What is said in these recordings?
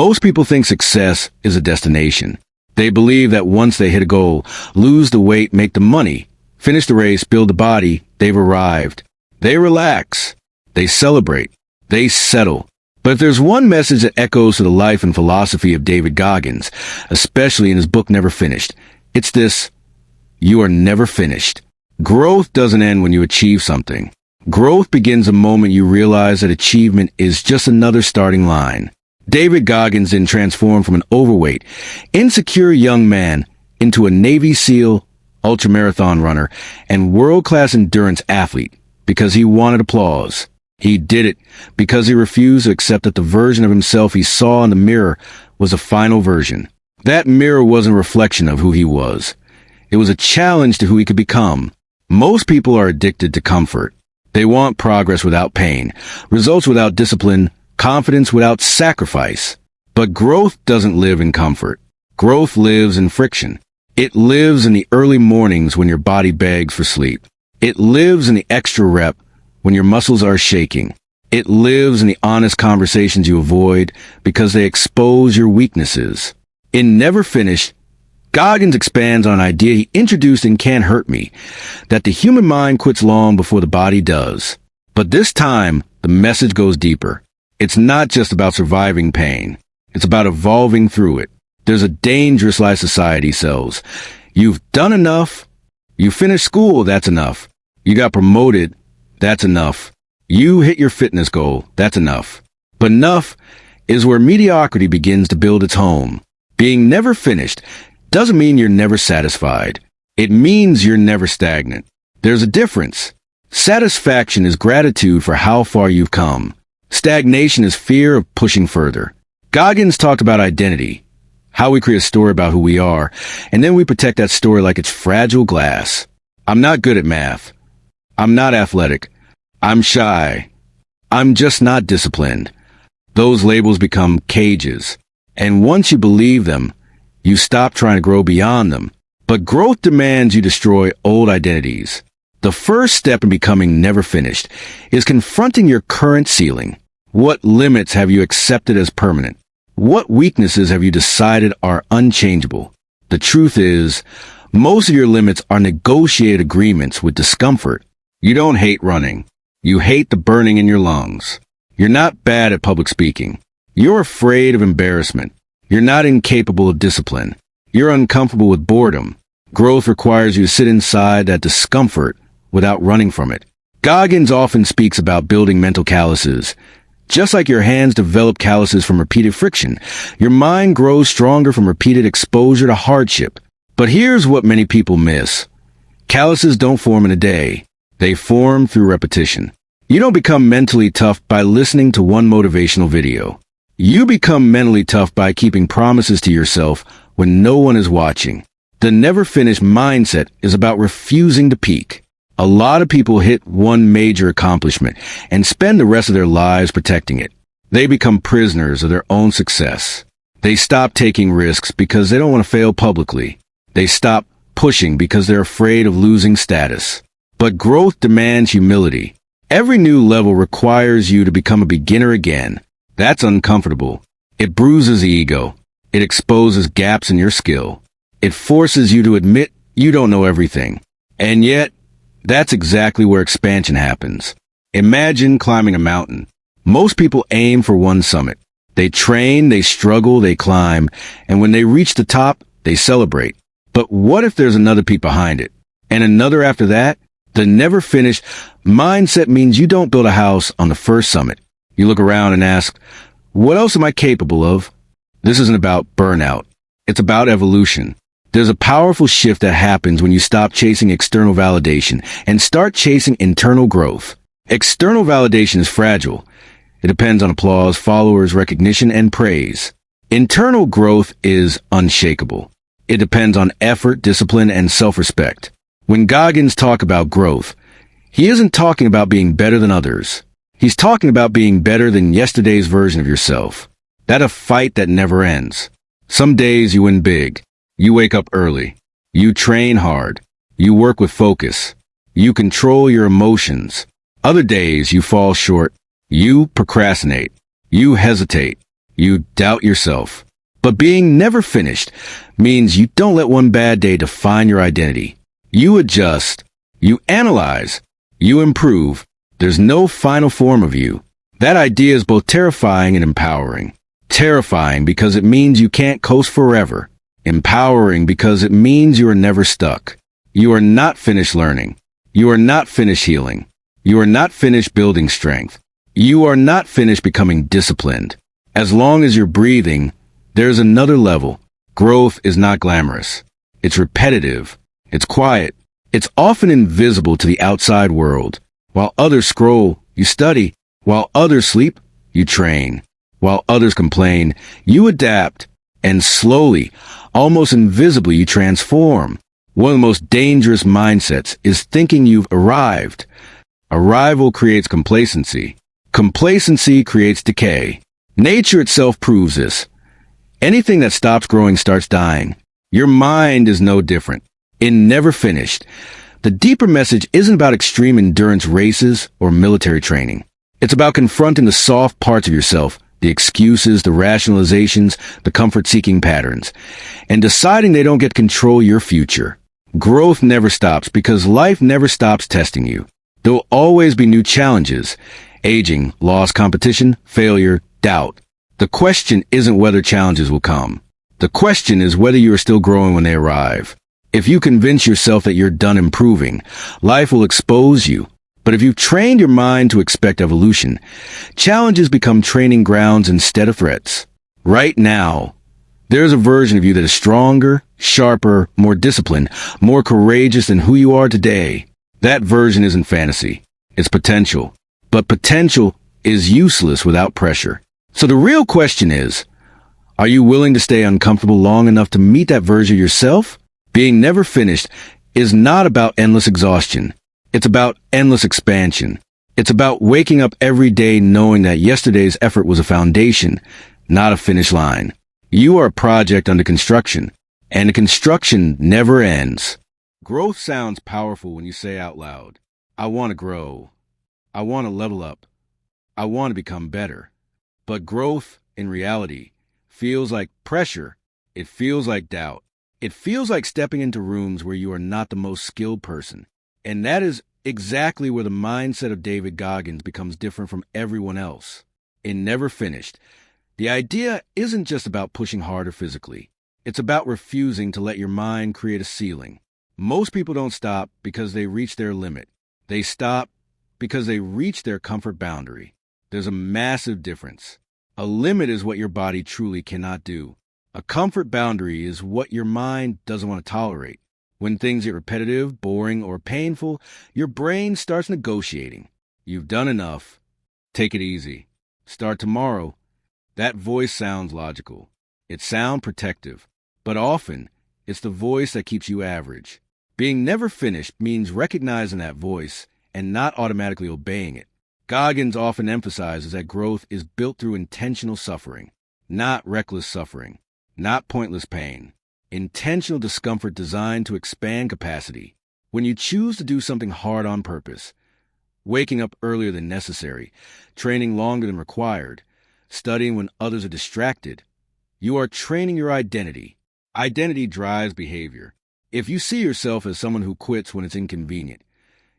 Most people think success is a destination. They believe that once they hit a goal, lose the weight, make the money, finish the race, build the body, they've arrived. They relax. They celebrate. They settle. But if there's one message that echoes to the life and philosophy of David Goggins, especially in his book Never Finished, it's this: you are never finished. Growth doesn't end when you achieve something. Growth begins the moment you realize that achievement is just another starting line. David Goggins then transformed from an overweight, insecure young man into a Navy SEAL, ultramarathon runner, and world-class endurance athlete because he wanted applause. He did it because he refused to accept that the version of himself he saw in the mirror was the final version. That mirror wasn't a reflection of who he was. It was a challenge to who he could become. Most people are addicted to comfort. They want progress without pain, results without discipline, confidence without sacrifice. But growth doesn't live in comfort. Growth lives in friction. It lives in the early mornings when your body begs for sleep. It lives in the extra rep when your muscles are shaking. It lives in the honest conversations you avoid because they expose your weaknesses. In Never Finished, Goggins expands on an idea he introduced in Can't Hurt Me, that the human mind quits long before the body does. But this time, the message goes deeper. It's not just about surviving pain. It's about evolving through it. There's a dangerous lie society sells. You've done enough. You finished school, that's enough. You got promoted, that's enough. You hit your fitness goal, that's enough. But enough is where mediocrity begins to build its home. Being never finished doesn't mean you're never satisfied. It means you're never stagnant. There's a difference. Satisfaction is gratitude for how far you've come. Stagnation is fear of pushing further. Goggins talked about identity, how we create a story about who we are, and then we protect that story like it's fragile glass. I'm not good at math. I'm not athletic. I'm shy. I'm just not disciplined. Those labels become cages. And once you believe them, you stop trying to grow beyond them. But growth demands you destroy old identities. The first step in becoming never finished is confronting your current ceiling. What limits have you accepted as permanent? What weaknesses have you decided are unchangeable? The truth is, most of your limits are negotiated agreements with discomfort. You don't hate running. You hate the burning in your lungs. You're not bad at public speaking. You're afraid of embarrassment. You're not incapable of discipline. You're uncomfortable with boredom. Growth requires you to sit inside that discomfort without running from it. Goggins often speaks about building mental calluses. Just like your hands develop calluses from repeated friction, your mind grows stronger from repeated exposure to hardship. But here's what many people miss. Calluses don't form in a day. They form through repetition. You don't become mentally tough by listening to one motivational video. You become mentally tough by keeping promises to yourself when no one is watching. The never finished mindset is about refusing to peak. A lot of people hit one major accomplishment and spend the rest of their lives protecting it. They become prisoners of their own success. They stop taking risks because they don't want to fail publicly. They stop pushing because they're afraid of losing status. But growth demands humility. Every new level requires you to become a beginner again. That's uncomfortable. It bruises the ego. It exposes gaps in your skill. It forces you to admit you don't know everything. And yet, that's exactly where expansion happens. Imagine climbing a mountain. Most people aim for one summit. They train, they struggle, they climb, and when they reach the top, they celebrate. But what if there's another peak behind it? And another after that? The never finished mindset means you don't build a house on the first summit. You look around and ask, what else am I capable of? This isn't about burnout. It's about evolution. There's a powerful shift that happens when you stop chasing external validation and start chasing internal growth. External validation is fragile. It depends on applause, followers, recognition, and praise. Internal growth is unshakable. It depends on effort, discipline, and self-respect. When Goggins talks about growth, he isn't talking about being better than others. He's talking about being better than yesterday's version of yourself. That's a fight that never ends. Some days you win big. You wake up early. You train hard. You work with focus. You control your emotions. Other days you fall short. You procrastinate. You hesitate. You doubt yourself. But being never finished means you don't let one bad day define your identity. You adjust. You analyze. You improve. There's no final form of you. That idea is both terrifying and empowering. Terrifying because it means you can't coast forever. Empowering because it means you are never stuck. You are not finished learning. You are not finished healing. You are not finished building strength. You are not finished becoming disciplined. As long as you're breathing, there's another level. Growth is not glamorous. It's repetitive. It's quiet. It's often invisible to the outside world. While others scroll, you study. While others sleep, you train. While others complain, you adapt. And slowly, almost invisibly, you transform. One of the most dangerous mindsets is thinking you've arrived. Arrival creates complacency. Complacency creates decay. Nature itself proves this. Anything that stops growing starts dying. Your mind is no different. In Never Finished, the deeper message isn't about extreme endurance races or military training. It's about confronting the soft parts of yourself, the excuses, the rationalizations, the comfort-seeking patterns, and deciding they don't get to control your future. Growth never stops because life never stops testing you. There'll always be new challenges: aging, loss, competition, failure, doubt. The question isn't whether challenges will come. The question is whether you are still growing when they arrive. If you convince yourself that you're done improving, life will expose you. But if you've trained your mind to expect evolution, challenges become training grounds instead of threats. Right now, there's a version of you that is stronger, sharper, more disciplined, more courageous than who you are today. That version isn't fantasy. It's potential. But potential is useless without pressure. So the real question is, are you willing to stay uncomfortable long enough to meet that version of yourself? Being never finished is not about endless exhaustion. It's about endless expansion. It's about waking up every day knowing that yesterday's effort was a foundation, not a finish line. You are a project under construction, and the construction never ends. Growth sounds powerful when you say out loud, I want to grow. I want to level up. I want to become better. But growth, in reality, feels like pressure. It feels like doubt. It feels like stepping into rooms where you are not the most skilled person. And that is exactly where the mindset of David Goggins becomes different from everyone else. In Never Finished, the idea isn't just about pushing harder physically. It's about refusing to let your mind create a ceiling. Most people don't stop because they reach their limit. They stop because they reach their comfort boundary. There's a massive difference. A limit is what your body truly cannot do. A comfort boundary is what your mind doesn't want to tolerate. When things get repetitive, boring, or painful, your brain starts negotiating. You've done enough. Take it easy. Start tomorrow. That voice sounds logical. It sounds protective. But often, it's the voice that keeps you average. Being never finished means recognizing that voice and not automatically obeying it. Goggins often emphasizes that growth is built through intentional suffering, not reckless suffering, not pointless pain. Intentional discomfort designed to expand capacity. When you choose to do something hard on purpose, waking up earlier than necessary, training longer than required, studying when others are distracted, you are training your identity. Identity drives behavior. If you see yourself as someone who quits when it's inconvenient,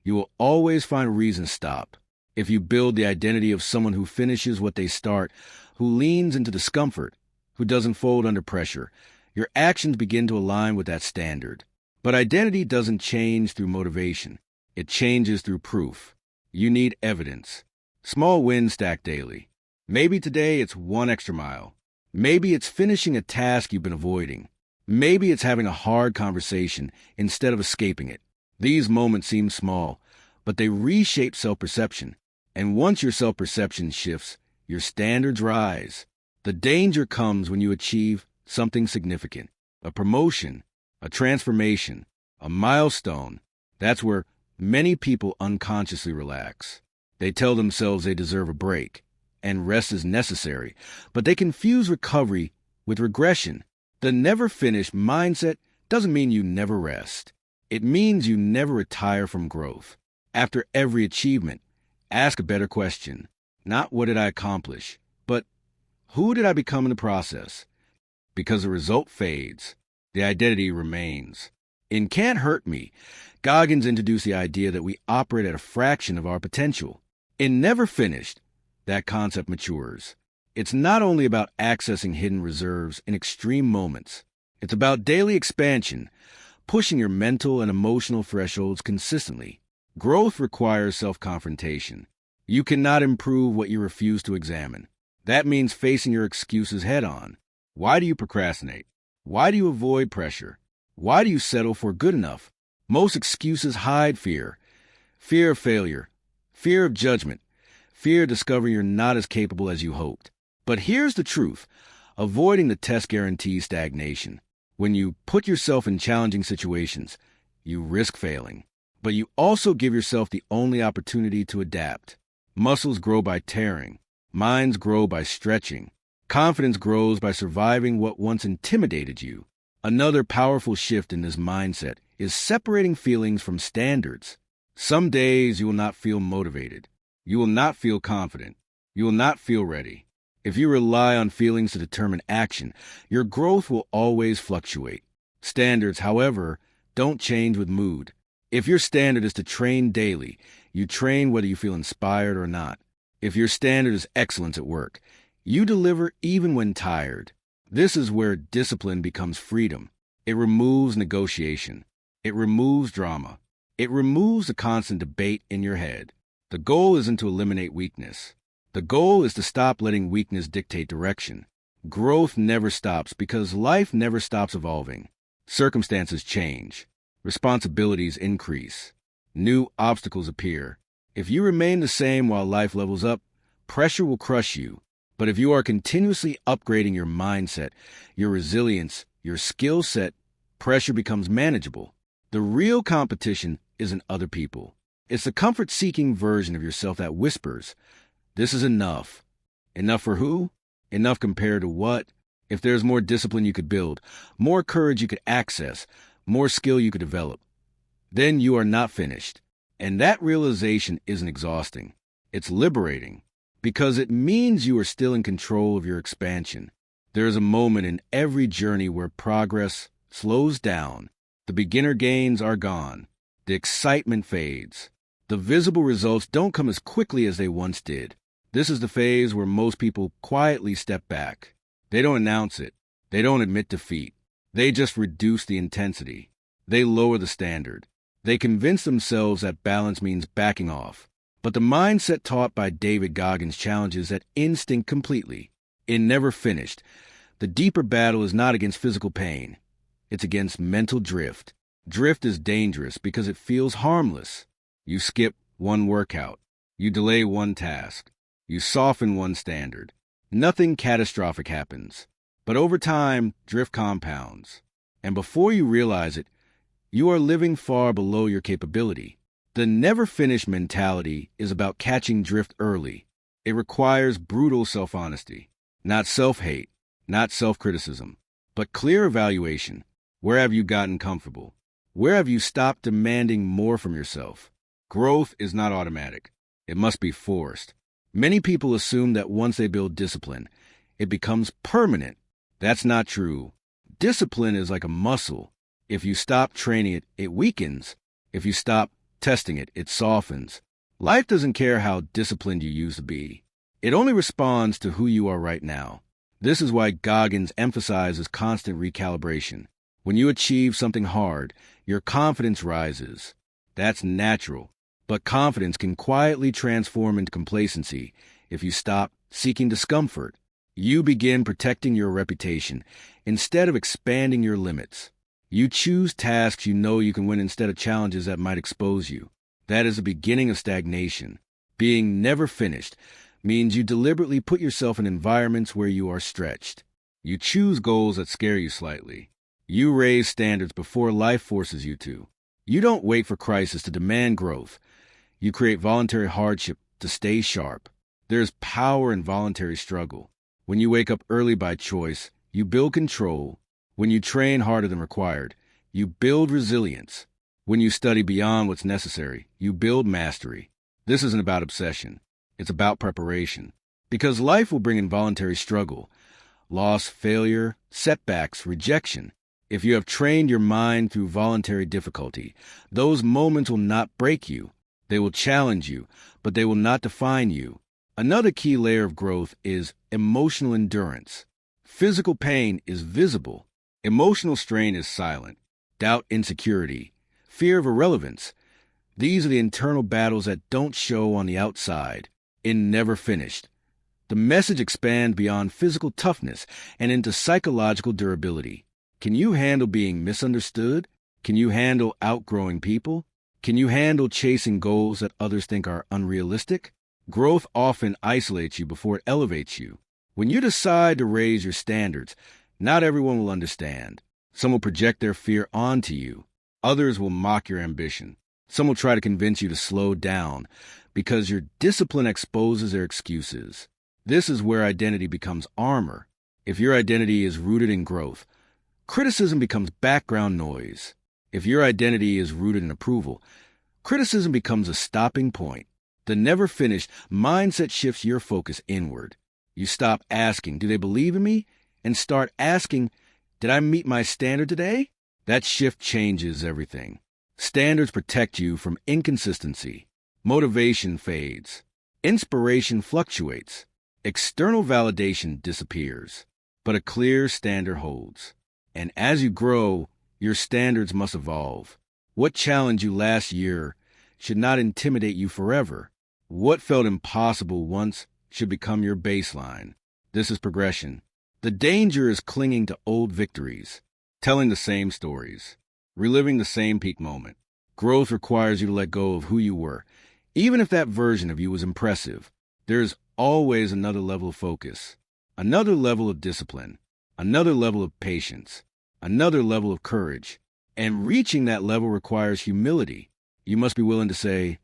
you will always find a reason to stop. If you build the identity of someone who finishes what they start, who leans into discomfort, who doesn't fold under pressure, your actions begin to align with that standard. But identity doesn't change through motivation. It changes through proof. You need evidence. Small wins stack daily. Maybe today it's 1 extra mile. Maybe it's finishing a task you've been avoiding. Maybe it's having a hard conversation instead of escaping it. These moments seem small, but they reshape self-perception. And once your self-perception shifts, your standards rise. The danger comes when you achieve something significant. A promotion, a transformation, a milestone. That's where many people unconsciously relax. They tell themselves they deserve a break, and rest is necessary, but they confuse recovery with regression. The never finished mindset doesn't mean you never rest. It means you never retire from growth. After every achievement, ask a better question. Not what did I accomplish, but Who did I become in the process? Because the result fades, the identity remains. In Can't Hurt Me, Goggins introduced the idea that we operate at a fraction of our potential. In Never Finished, that concept matures. It's not only about accessing hidden reserves in extreme moments. It's about daily expansion, pushing your mental and emotional thresholds consistently. Growth requires self-confrontation. You cannot improve what you refuse to examine. That means facing your excuses head-on. Why do you procrastinate? Why do you avoid pressure? Why do you settle for good enough? Most excuses hide fear. Fear of failure. Fear of judgment. Fear of discovering you're not as capable as you hoped. But here's the truth. Avoiding the test guarantees stagnation. When you put yourself in challenging situations, you risk failing. But you also give yourself the only opportunity to adapt. Muscles grow by tearing. Minds grow by stretching. Confidence grows by surviving what once intimidated you. Another powerful shift in this mindset is separating feelings from standards. Some days you will not feel motivated. You will not feel confident. You will not feel ready. If you rely on feelings to determine action, your growth will always fluctuate. Standards, however, don't change with mood. If your standard is to train daily, you train whether you feel inspired or not. If your standard is excellence at work, you deliver even when tired. This is where discipline becomes freedom. It removes negotiation. It removes drama. It removes the constant debate in your head. The goal isn't to eliminate weakness. The goal is to stop letting weakness dictate direction. Growth never stops because life never stops evolving. Circumstances change. Responsibilities increase. New obstacles appear. If you remain the same while life levels up, pressure will crush you. But if you are continuously upgrading your mindset, your resilience, your skill set, pressure becomes manageable. The real competition isn't other people. It's the comfort-seeking version of yourself that whispers, "This is enough." Enough for who? Enough compared to what? If there's more discipline you could build, more courage you could access, more skill you could develop, then you are not finished. And that realization isn't exhausting. It's liberating, because it means you are still in control of your expansion. There is a moment in every journey where progress slows down. The beginner gains are gone. The excitement fades. The visible results don't come as quickly as they once did. This is the phase where most people quietly step back. They don't announce it. They don't admit defeat. They just reduce the intensity. They lower the standard. They convince themselves that balance means backing off. But the mindset taught by David Goggins challenges that instinct completely. In Never Finished, the deeper battle is not against physical pain. It's against mental drift. Drift is dangerous because it feels harmless. You skip one workout. You delay one task. You soften one standard. Nothing catastrophic happens. But over time, drift compounds. And before you realize it, you are living far below your capability. The never finished mentality is about catching drift early. It requires brutal self-honesty, not self-hate, not self-criticism, but clear evaluation. Where have you gotten comfortable? Where have you stopped demanding more from yourself? Growth is not automatic. It must be forced. Many people assume that once they build discipline, it becomes permanent. That's not true. Discipline is like a muscle. If you stop training it, it weakens. If you stop testing it, it softens. Life doesn't care how disciplined you used to be. It only responds to who you are right now. This is why Goggins emphasizes constant recalibration. When you achieve something hard, your confidence rises. That's natural. But confidence can quietly transform into complacency if you stop seeking discomfort. You begin protecting your reputation instead of expanding your limits. You choose tasks you know you can win instead of challenges that might expose you. That is the beginning of stagnation. Being never finished means you deliberately put yourself in environments where you are stretched. You choose goals that scare you slightly. You raise standards before life forces you to. You don't wait for crisis to demand growth. You create voluntary hardship to stay sharp. There's power in voluntary struggle. When you wake up early by choice, you build control. When you train harder than required, you build resilience. When you study beyond what's necessary, you build mastery. This isn't about obsession. It's about preparation. Because life will bring involuntary struggle, loss, failure, setbacks, rejection. If you have trained your mind through voluntary difficulty, those moments will not break you. They will challenge you, but they will not define you. Another key layer of growth is emotional endurance. Physical pain is visible. Emotional strain is silent. Doubt, insecurity, fear of irrelevance. These are the internal battles that don't show on the outside. In Never Finished, the message expands beyond physical toughness and into psychological durability. Can you handle being misunderstood? Can you handle outgrowing people? Can you handle chasing goals that others think are unrealistic? Growth often isolates you before it elevates you. When you decide to raise your standards, not everyone will understand. Some will project their fear onto you. Others will mock your ambition. Some will try to convince you to slow down because your discipline exposes their excuses. This is where identity becomes armor. If your identity is rooted in growth, criticism becomes background noise. If your identity is rooted in approval, criticism becomes a stopping point. The Never Finished mindset shifts your focus inward. You stop asking, do they believe in me? And start asking, did I meet my standard today? That shift changes everything. Standards protect you from inconsistency. Motivation fades. Inspiration fluctuates. External validation disappears. But a clear standard holds. And as you grow, your standards must evolve. What challenged you last year should not intimidate you forever. What felt impossible once should become your baseline. This is progression. The danger is clinging to old victories, telling the same stories, reliving the same peak moment. Growth requires you to let go of who you were. Even if that version of you was impressive, there's always another level of focus, another level of discipline, another level of patience, another level of courage. And reaching that level requires humility. You must be willing to say,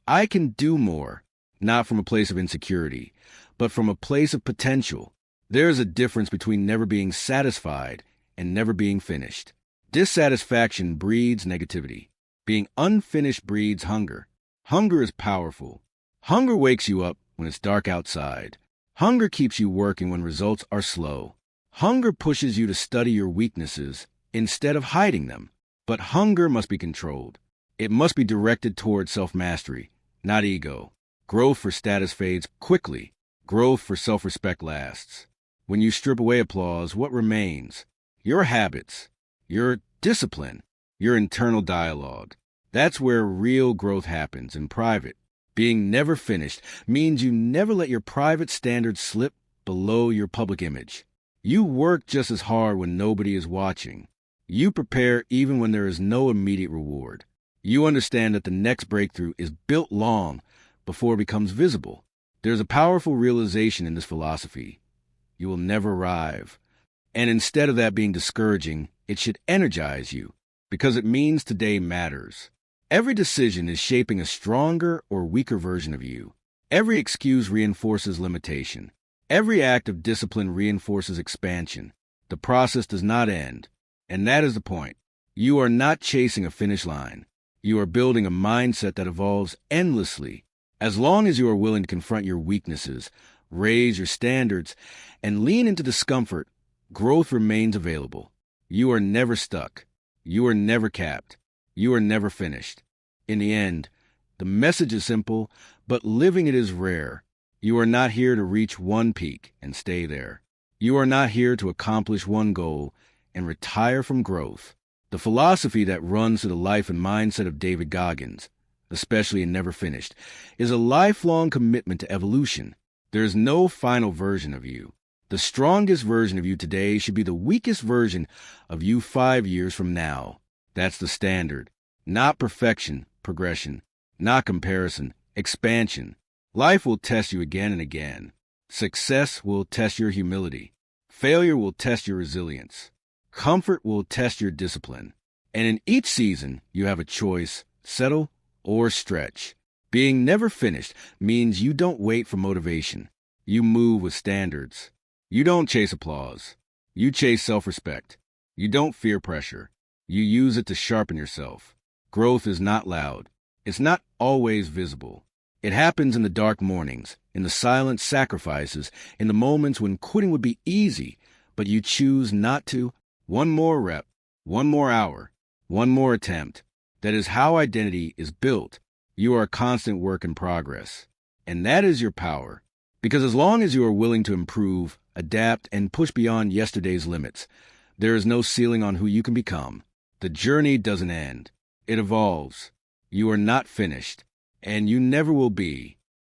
I can do more, not from a place of insecurity, but from a place of potential. There's a difference between never being satisfied and never being finished. Dissatisfaction breeds negativity. Being unfinished breeds hunger. Hunger is powerful. Hunger wakes you up when it's dark outside. Hunger keeps you working when results are slow. Hunger pushes you to study your weaknesses instead of hiding them. But hunger must be controlled. It must be directed toward self-mastery, not ego. Growth for status fades quickly. Growth for self-respect lasts. When you strip away applause, what remains? Your habits, your discipline, your internal dialogue. That's where real growth happens, in private. Being never finished means you never let your private standards slip below your public image. You work just as hard when nobody is watching. You prepare even when there is no immediate reward. You understand that the next breakthrough is built long before it becomes visible. There's a powerful realization in this philosophy. You will never arrive. And instead of that being discouraging, it should energize you, because it means today matters. Every decision is shaping a stronger or weaker version of you. Every excuse reinforces limitation. Every act of discipline reinforces expansion. The process does not end. And that is the point. You are not chasing a finish line. You are building a mindset that evolves endlessly. As long as you are willing to confront your weaknesses, raise your standards, and lean into discomfort, growth remains available. You are never stuck. You are never capped. You are never finished. In the end, the message is simple, but living it is rare. You are not here to reach one peak and stay there. You are not here to accomplish one goal and retire from growth. The philosophy that runs through the life and mindset of David Goggins, especially in Never Finished, is a lifelong commitment to evolution. There is no final version of you. The strongest version of you today should be the weakest version of you 5 years from now. That's the standard. Not perfection, progression. Not comparison, expansion. Life will test you again and again. Success will test your humility. Failure will test your resilience. Comfort will test your discipline. And in each season, you have a choice: settle or stretch. Being never finished means you don't wait for motivation. You move with standards. You don't chase applause. You chase self-respect. You don't fear pressure. You use it to sharpen yourself. Growth is not loud. It's not always visible. It happens in the dark mornings, in the silent sacrifices, in the moments when quitting would be easy, but you choose not to. One more rep, one more hour, one more attempt. That is how identity is built. You are a constant work in progress. And that is your power. Because as long as you are willing to improve, adapt, and push beyond yesterday's limits, there is no ceiling on who you can become. The journey doesn't end. It evolves. You are not finished, and you never will be.